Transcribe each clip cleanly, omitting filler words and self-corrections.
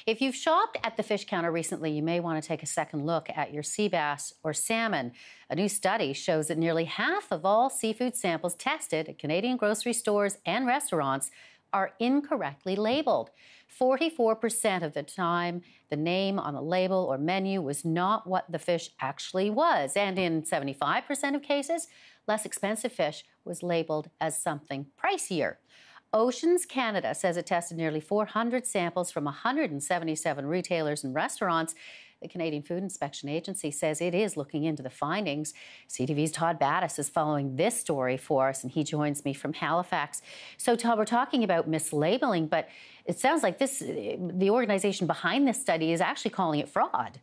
If you've shopped at the fish counter recently, you may want to take a second look at your sea bass or salmon. A new study shows that nearly half of all seafood samples tested at Canadian grocery stores and restaurants are incorrectly labeled. 44% of the time, the name on the label or menu was not what the fish actually was. And in 75% of cases, less expensive fish was labeled as something pricier. Oceans Canada says it tested nearly 400 samples from 177 retailers and restaurants. The Canadian Food Inspection Agency says it is looking into the findings. CTV's Todd Battis is following this story for us, and he joins me from Halifax. So, Todd, we're talking about mislabeling, but it sounds like the organization behind this study is actually calling it fraud.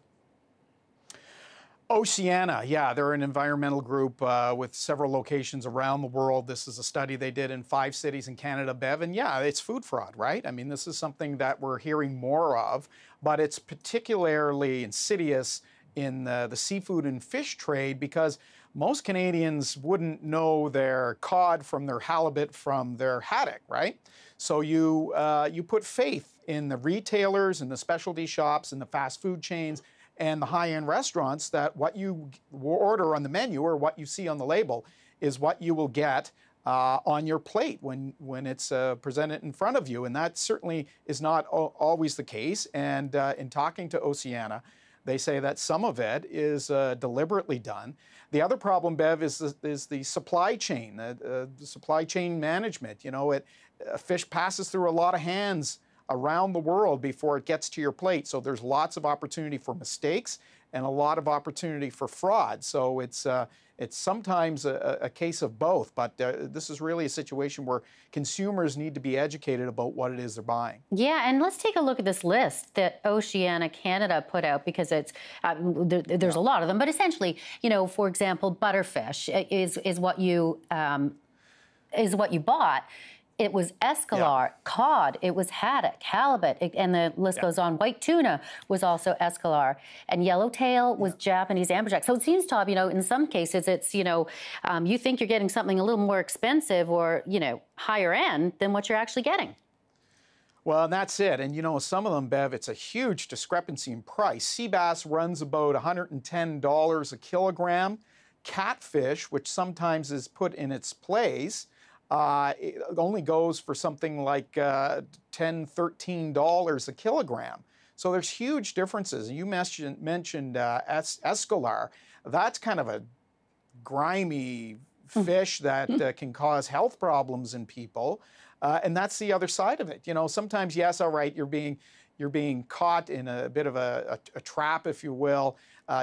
Oceana, yeah, they're an environmental group with several locations around the world. This is a study they did in 5 cities in Canada, Bev, and yeah, it's food fraud, right? I mean, this is something that we're hearing more of, but it's particularly insidious in the seafood and fish trade because most Canadians wouldn't know their cod from their halibut from their haddock, right? So you put faith in the retailers and the specialty shops and the fast food chains and the high-end restaurants that what you order on the menu or what you see on the label is what you will get on your plate when it's presented in front of you. And that certainly is not always the case. And in talking to Oceana, they say that some of it is deliberately done. The other problem, Bev, is the supply chain, the supply chain management. You know, fish passes through a lot of hands around the world before it gets to your plate. So there's lots of opportunity for mistakes and a lot of opportunity for fraud. So it's sometimes a case of both, but this is really a situation where consumers need to be educated about what it is they're buying. Yeah, and let's take a look at this list that Oceana Canada put out because it's there's a lot of them, but essentially, you know, for example, butterfish is what you bought. It was escolar, cod, it was haddock, halibut, and the list goes on. White tuna was also escolar, and yellowtail was Japanese amberjack. So it seems, Todd, you know, in some cases it's, you know, you think you're getting something a little more expensive or, you know, higher end than what you're actually getting. Well, and that's it. And, you know, some of them, Bev, it's a huge discrepancy in price. Sea bass runs about $110 a kilogram. Catfish, which sometimes is put in its place, it only goes for something like $10, $13 a kilogram. So there's huge differences. You mentioned escolar. That's kind of a grimy fish that can cause health problems in people. And that's the other side of it. You know, sometimes, yes, all right, you're being caught in a bit of a trap, if you will,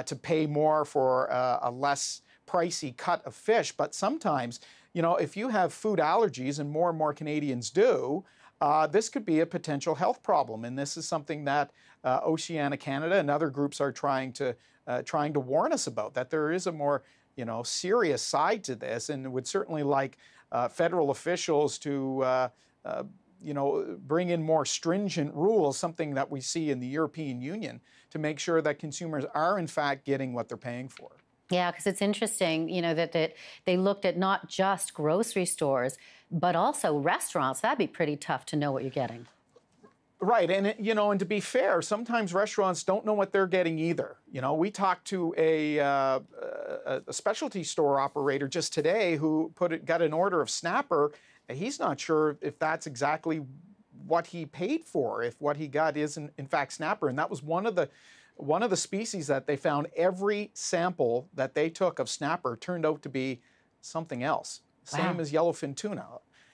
to pay more for a less pricey cut of fish. But sometimes, you know, if you have food allergies, and more Canadians do, this could be a potential health problem. And this is something that Oceana Canada and other groups are trying to warn us about, that there is a more, you know, serious side to this, and would certainly like federal officials to, you know, bring in more stringent rules, something that we see in the European Union, to make sure that consumers are in fact getting what they're paying for. Yeah, because it's interesting, you know, that they looked at not just grocery stores, but also restaurants. That'd be pretty tough to know what you're getting. Right, and you know, and to be fair, sometimes restaurants don't know what they're getting either. You know, we talked to a specialty store operator just today who got an order of snapper, and he's not sure if that's exactly what he paid for, if what he got is in fact snapper, and that was one of the species that they found. Every sample that they took of snapper turned out to be something else. Same as yellowfin tuna.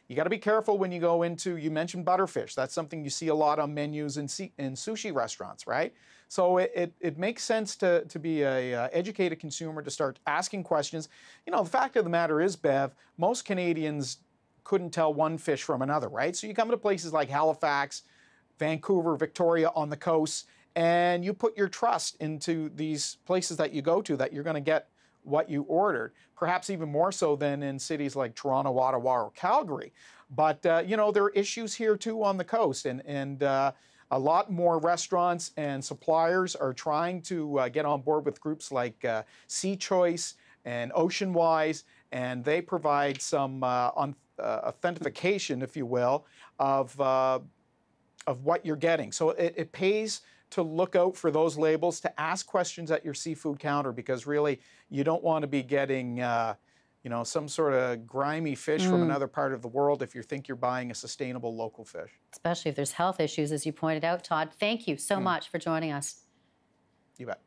You got to be careful when you go into, you mentioned butterfish. That's something you see a lot on menus in sushi restaurants, right? So it makes sense to be a educated consumer, to start asking questions. You know, the fact of the matter is, Bev, most Canadians couldn't tell one fish from another, right? So you come to places like Halifax, Vancouver, Victoria on the coast, and you put your trust into these places that you go to, that you're going to get what you ordered, perhaps even more so than in cities like Toronto, Ottawa, or Calgary. But, you know, there are issues here too on the coast, and a lot more restaurants and suppliers are trying to get on board with groups like Sea Choice and Ocean Wise, and they provide some authentication, if you will, of of what you're getting. So it pays to look out for those labels, to ask questions at your seafood counter, because really you don't want to be getting you know, some sort of grimy fish from another part of the world if you think you're buying a sustainable local fish. Especially if there's health issues, as you pointed out, Todd. Thank you so much for joining us. You bet.